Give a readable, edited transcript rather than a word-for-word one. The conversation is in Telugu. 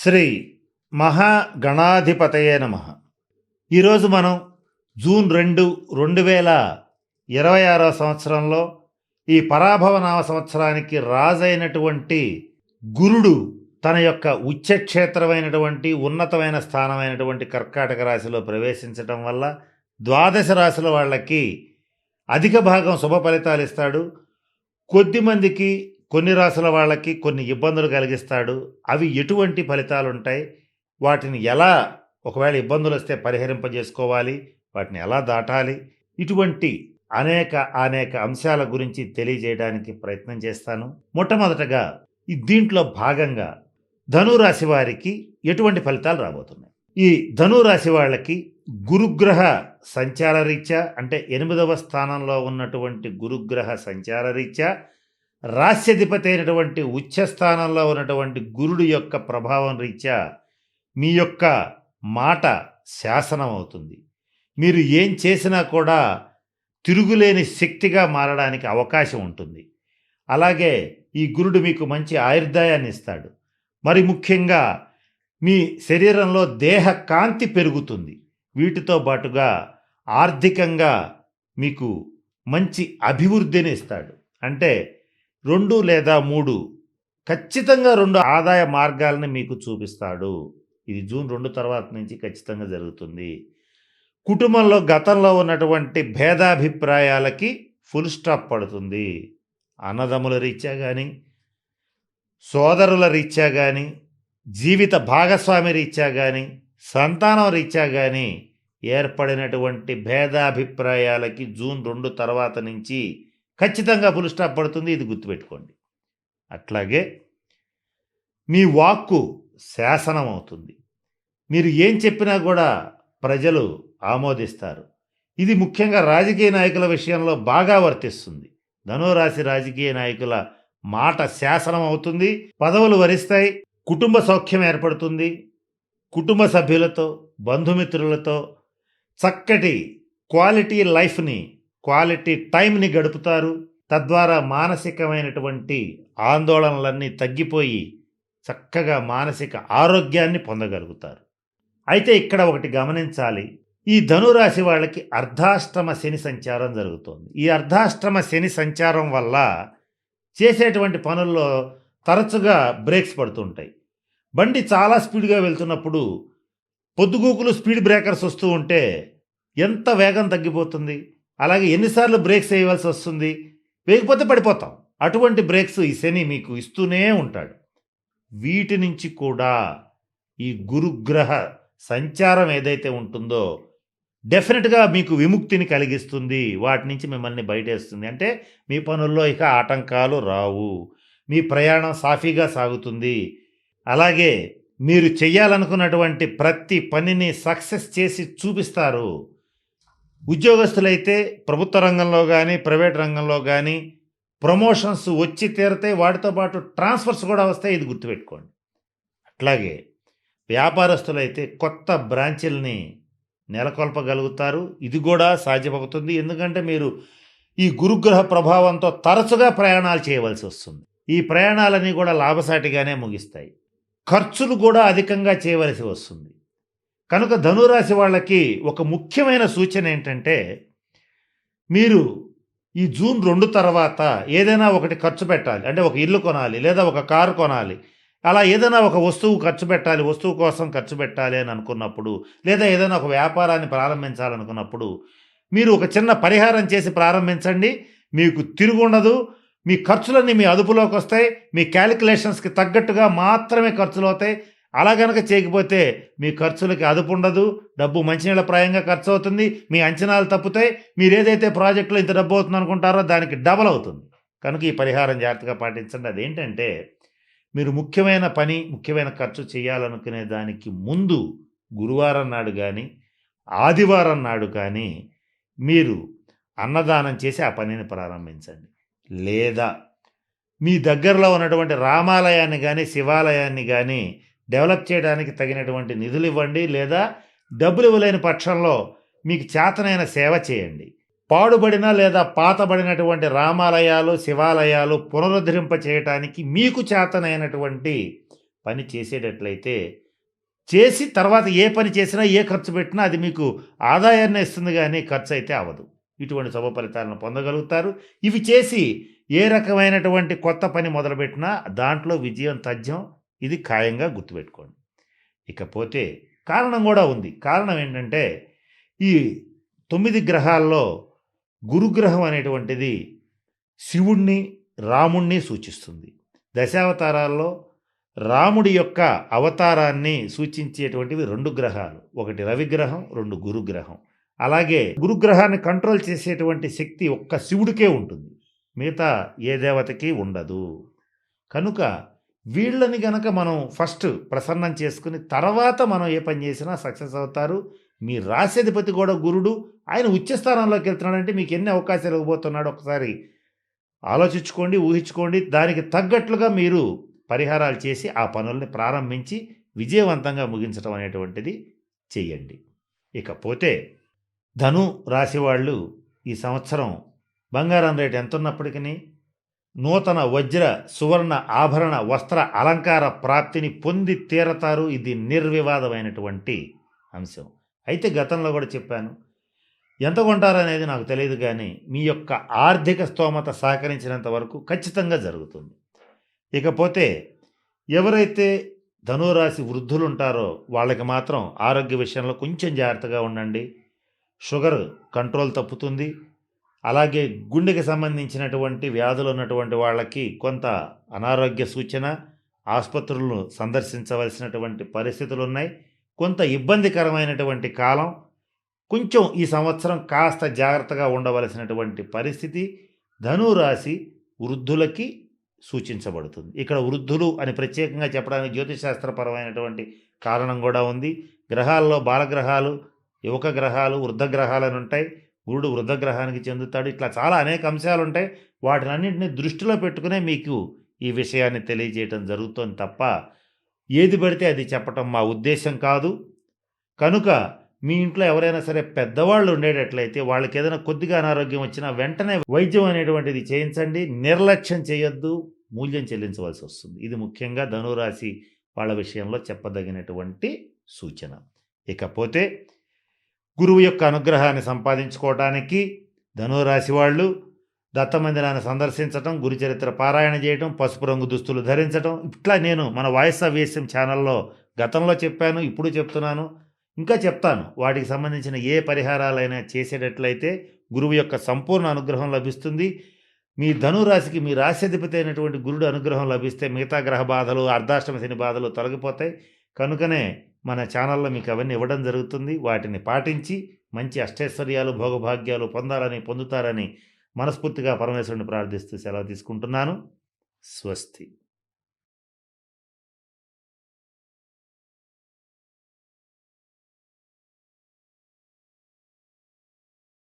శ్రీ మహాగణాధిపతయే నమః. ఈరోజు మనం జూన్ 2, 2026 సంవత్సరంలో ఈ పరాభవ నామ సంవత్సరానికి రాజైనటువంటి గురుడు తన యొక్క ఉచ్చక్షేత్రమైనటువంటి ఉన్నతమైన స్థానమైనటువంటి కర్కాటక రాశిలో ప్రవేశించటం వల్ల ద్వాదశ రాశుల వాళ్ళకి అధిక భాగం శుభ ఫలితాలు ఇస్తాడు. కొద్దిమందికి కొన్ని రాసుల వాళ్ళకి కొన్ని ఇబ్బందులు కలిగిస్తాడు. అవి ఎటువంటి ఫలితాలు ఉంటాయి, వాటిని ఎలా ఒకవేళ ఇబ్బందులు వస్తే పరిహరింపజేసుకోవాలి, వాటిని ఎలా దాటాలి, ఇటువంటి అనేక అంశాల గురించి తెలియజేయడానికి ప్రయత్నం చేస్తాను. మొట్టమొదటగా దీంట్లో భాగంగా ధనురాశి వారికి ఎటువంటి ఫలితాలు రాబోతున్నాయి. ఈ ధనురాశి వాళ్ళకి గురుగ్రహ సంచార రీత్యా, అంటే 8వ స్థానంలో ఉన్నటువంటి గురుగ్రహ సంచార రీత్యా రాస్యాధిపతి అయినటువంటి ఉచ్చస్థానంలో ఉన్నటువంటి గురుడు యొక్క ప్రభావం రీత్యా మీ యొక్క మాట శాసనం అవుతుంది. మీరు ఏం చేసినా కూడా తిరుగులేని శక్తిగా మారడానికి అవకాశం ఉంటుంది. అలాగే ఈ గురుడు మీకు మంచి ఆయుర్దాయాన్ని ఇస్తాడు. మరి ముఖ్యంగా మీ శరీరంలో దేహ కాంతి పెరుగుతుంది. వీటితో పాటుగా ఆర్థికంగా మీకు మంచి అభివృద్ధిని ఇస్తాడు. అంటే 2 లేదా 3 ఖచ్చితంగా 2 ఆదాయ మార్గాలని మీకు చూపిస్తాడు. ఇది జూన్ 2 తర్వాత నుంచి ఖచ్చితంగా జరుగుతుంది. కుటుంబంలో గతంలో ఉన్నటువంటి భేదాభిప్రాయాలకి ఫుల్ స్టాప్ పడుతుంది. అన్నదమ్ముల రీత్యా కానీ, సోదరుల రీత్యా కానీ, జీవిత భాగస్వామి రీత్యా కానీ, సంతానం రీత్యా కానీ ఏర్పడినటువంటి భేదాభిప్రాయాలకి జూన్ 2 తర్వాత నుంచి ఖచ్చితంగా ఫుల్ స్టాప్ పడుతుంది. ఇది గుర్తుపెట్టుకోండి. అట్లాగే మీ వాక్కు శాసనం అవుతుంది. మీరు ఏం చెప్పినా కూడా ప్రజలు ఆమోదిస్తారు. ఇది ముఖ్యంగా రాజకీయ నాయకుల విషయంలో బాగా వర్తిస్తుంది. ధనురాశి రాజకీయ నాయకుల మాట శాసనం అవుతుంది. పదవులు వరిస్తాయి. కుటుంబ సౌఖ్యం ఏర్పడుతుంది. కుటుంబ సభ్యులతో, బంధుమిత్రులతో చక్కటి క్వాలిటీ టైంని గడుపుతారు. తద్వారా మానసికమైనటువంటి ఆందోళనలన్నీ తగ్గిపోయి చక్కగా మానసిక ఆరోగ్యాన్ని పొందగలుగుతారు. అయితే ఇక్కడ ఒకటి గమనించాలి. ఈ ధనురాశి వాళ్ళకి అర్ధాష్టమ శని సంచారం జరుగుతోంది. ఈ అర్ధాష్టమ శని సంచారం వల్ల చేసేటువంటి పనుల్లో తరచుగా బ్రేక్స్ పడుతుంటాయి. బండి చాలా స్పీడ్గా వెళ్తున్నప్పుడు పొద్దుగూకులు స్పీడ్ బ్రేకర్స్ వస్తూ ఉంటే ఎంత వేగం తగ్గిపోతుంది. అలాగే ఎన్నిసార్లు బ్రేక్స్ వేయవలసి వస్తుంది, వేయకపోతే పడిపోతాం. అటువంటి బ్రేక్స్ ఈ శని మీకు ఇస్తూనే ఉంటాడు. వీటి నుంచి కూడా ఈ గురుగ్రహ సంచారం ఏదైతే ఉంటుందో డెఫినెట్గా మీకు విముక్తిని కలిగిస్తుంది. వాటి నుంచి మిమ్మల్ని బయటేస్తుంది. అంటే మీ పనుల్లో ఇక ఆటంకాలు రావు. మీ ప్రయాణం సాఫీగా సాగుతుంది. అలాగే మీరు చెయ్యాలనుకున్నటువంటి ప్రతి పనిని సక్సెస్ చేసి చూపిస్తారు. ఉద్యోగస్తులైతే ప్రభుత్వ రంగంలో కానీ, ప్రైవేట్ రంగంలో కానీ ప్రమోషన్స్ వచ్చి తీరతాయి. వాటితో పాటు ట్రాన్స్ఫర్స్ కూడా వస్తాయి. ఇది గుర్తుపెట్టుకోండి. అట్లాగే వ్యాపారస్తులైతే కొత్త బ్రాంచీలని నెలకొల్పగలుగుతారు. ఇది కూడా సాధ్యమవుతుంది. ఎందుకంటే మీరు ఈ గురుగ్రహ ప్రభావంతో తరచుగా ప్రయాణాలు చేయవలసి వస్తుంది. ఈ ప్రయాణాలన్నీ కూడా లాభసాటిగానే ముగిస్తాయి. ఖర్చులు కూడా అధికంగా చేయవలసి వస్తుంది. కనుక ధనురాశి వాళ్ళకి ఒక ముఖ్యమైన సూచన ఏంటంటే, మీరు ఈ జూన్ 2 తర్వాత ఏదైనా ఒకటి ఖర్చు పెట్టాలి. అంటే ఒక ఇల్లు కొనాలి, లేదా ఒక కారు కొనాలి, అలా ఏదైనా ఒక వస్తువు ఖర్చు పెట్టాలి, వస్తువు కోసం ఖర్చు పెట్టాలి అని అనుకున్నప్పుడు, లేదా ఏదైనా ఒక వ్యాపారాన్ని ప్రారంభించాలనుకున్నప్పుడు మీరు ఒక చిన్న పరిహారం చేసి ప్రారంభించండి. మీకు తిరుగుండదు. మీ ఖర్చులన్నీ మీ అదుపులోకి వస్తాయి. మీ క్యాలిక్యులేషన్స్కి తగ్గట్టుగా మాత్రమే ఖర్చులు అవుతాయి. అలా కనుక చేయకపోతే మీ ఖర్చులకి అదుపు ఉండదు. డబ్బు మంచినీళ్ళ ప్రాయంగా ఖర్చు అవుతుంది. మీ అంచనాలు తప్పుతాయి. మీరు ఏదైతే ప్రాజెక్టులో ఇంత డబ్బు అవుతుంది అనుకుంటారో దానికి డబల్ అవుతుంది. కనుక ఈ పరిహారం జాగ్రత్తగా పాటించండి. అదేంటంటే, మీరు ముఖ్యమైన ఖర్చు చేయాలనుకునే దానికి ముందు గురువారం నాడు కానీ, ఆదివారం నాడు కానీ మీరు అన్నదానం చేసి ఆ పనిని ప్రారంభించండి. లేదా మీ దగ్గరలో ఉన్నటువంటి రామాలయాన్ని కానీ, శివాలయాన్ని కానీ డెవలప్ చేయడానికి తగినటువంటి నిధులు ఇవ్వండి. లేదా డబ్బులు ఇవ్వలేని పక్షంలో మీకు చేతనైన సేవ చేయండి. పాడుబడిన లేదా పాతబడినటువంటి రామాలయాలు, శివాలయాలు పునరుద్ధరింప చేయటానికి మీకు చేతనైనటువంటి పని చేసేటట్లయితే చేసి తర్వాత ఏ పని చేసినా ఏ ఖర్చు పెట్టినా అది మీకు ఆదాయాన్ని ఇస్తుంది కానీ ఖర్చు అయితే అవ్వదు. ఇటువంటి శుభ ఫలితాలను పొందగలుగుతారు. ఇవి చేసి ఏ రకమైనటువంటి కొత్త పని మొదలుపెట్టినా దాంట్లో విజయం తథ్యం. ఇది ఖాయంగా గుర్తుపెట్టుకోండి. ఇకపోతే కారణం కూడా ఉంది. కారణం ఏంటంటే ఈ 9 గ్రహాల్లో గురుగ్రహం అనేటువంటిది శివుణ్ణి రాముణ్ణి సూచిస్తుంది. దశావతారాల్లో రాముడి యొక్క అవతారాన్ని సూచించేటువంటివి 2 గ్రహాలు. ఒకటి రవిగ్రహం, 2 గురుగ్రహం. అలాగే గురుగ్రహాన్ని కంట్రోల్ చేసేటువంటి శక్తి ఒక్క శివుడికే ఉంటుంది, మిగతా ఏ దేవతకి ఉండదు. కనుక వీళ్ళని గనక మనం ఫస్ట్ ప్రసన్నం చేసుకుని తర్వాత మనం ఏ పని చేసినా సక్సెస్ అవుతారు. మీ రాశ్యాధిపతి కూడా గురుడు, ఆయన ఉచ్చస్థానంలోకి వెళ్తున్నాడంటే మీకు ఎన్ని అవకాశాలు ఇవ్వబోతున్నాడు ఒకసారి ఆలోచించుకోండి, ఊహించుకోండి. దానికి తగ్గట్లుగా మీరు పరిహారాలు చేసి ఆ పనుల్ని ప్రారంభించి విజయవంతంగా ముగించడం అనేటువంటిది చెయ్యండి. ఇకపోతే ధను రాశి వాళ్ళు ఈ సంవత్సరం బంగారం రేటు ఎంత ఉన్నప్పటికీ నూతన వజ్ర సువర్ణ ఆభరణ వస్త్ర అలంకార ప్రాప్తిని పొంది తీరతారు. ఇది నిర్వివాదమైనటువంటి అంశం. అయితే గతంలో కూడా చెప్పాను, ఎంత కొంటారనేది నాకు తెలియదు, కానీ మీ యొక్క ఆర్థిక స్తోమత సహకరించినంత వరకు ఖచ్చితంగా జరుగుతుంది. ఇకపోతే ఎవరైతే ధనురాశి వృద్ధులు ఉంటారో వాళ్ళకి మాత్రం ఆరోగ్య విషయంలో కొంచెం జాగ్రత్తగా ఉండండి. షుగర్ కంట్రోల్ తప్పుతుంది. అలాగే గుండెకి సంబంధించినటువంటి వ్యాధులు ఉన్నటువంటి వాళ్ళకి కొంత అనారోగ్య సూచన, ఆసుపత్రులను సందర్శించవలసినటువంటి పరిస్థితులు ఉన్నాయి. కొంత ఇబ్బందికరమైనటువంటి కాలం. కొంచెం ఈ సంవత్సరం కాస్త జాగ్రత్తగా ఉండవలసినటువంటి పరిస్థితి ధనురాశి వృద్ధులకి సూచించబడుతుంది. ఇక్కడ వృద్ధులు అని ప్రత్యేకంగా చెప్పడానికి జ్యోతిశాస్త్రపరమైనటువంటి కారణం కూడా ఉంది. గ్రహాల్లో బాలగ్రహాలు, యువక గ్రహాలు, వృద్ధ గ్రహాలు అని ఉంటాయి. గురుడు వృద్ధ గ్రహానికి చెందుతాడు. ఇట్లా చాలా అనేక అంశాలు ఉంటాయి. వాటినన్నింటినీ దృష్టిలో పెట్టుకునే మీకు ఈ విషయాన్ని తెలియజేయటం జరుగుతుంది తప్ప ఏది పడితే అది చెప్పటం మా ఉద్దేశం కాదు. కనుక మీ ఇంట్లో ఎవరైనా సరే పెద్దవాళ్ళు ఉండేటట్లయితే వాళ్ళకి ఏదైనా కొద్దిగా అనారోగ్యం వచ్చినా వెంటనే వైద్యం అనేటువంటిది చేయించండి. నిర్లక్ష్యం చేయొద్దు, మూల్యం చెల్లించవలసి వస్తుంది. ఇది ముఖ్యంగా ధనురాశి వాళ్ళ విషయంలో చెప్పదగినటువంటి సూచన. ఇకపోతే గురువు యొక్క అనుగ్రహాన్ని సంపాదించుకోవడానికి ధనురాశి వాళ్ళు దత్తమందిరాన్ని సందర్శించటం, గురుచరిత్ర పారాయణ చేయటం, పసుపు రంగు దుస్తులు ధరించటం, ఇట్లా నేను మన వాయిస్ ఆఫ్ వేస్యం ఛానల్లో గతంలో చెప్పాను, ఇప్పుడు చెప్తున్నాను, ఇంకా చెప్తాను. వాటికి సంబంధించిన ఏ పరిహారాలైనా చేసేటట్లయితే గురువు యొక్క సంపూర్ణ అనుగ్రహం లభిస్తుంది. మీ ధనురాశికి మీ రాశ్యాధిపతి అయినటువంటి గురుడు అనుగ్రహం లభిస్తే మిగతా గ్రహ బాధలు, అర్ధాష్టమ శని బాధలు తొలగిపోతాయి. కనుకనే మన ఛానల్లో మీకు అవన్నీ ఇవ్వడం జరుగుతుంది. వాటిని పాటించి మంచి అష్టైశ్వర్యాలు, భోగభాగ్యాలు పొందుతారని మనస్ఫూర్తిగా పరమేశ్వరుని ప్రార్థిస్తూ సెలవు తీసుకుంటున్నాను. స్వస్తి.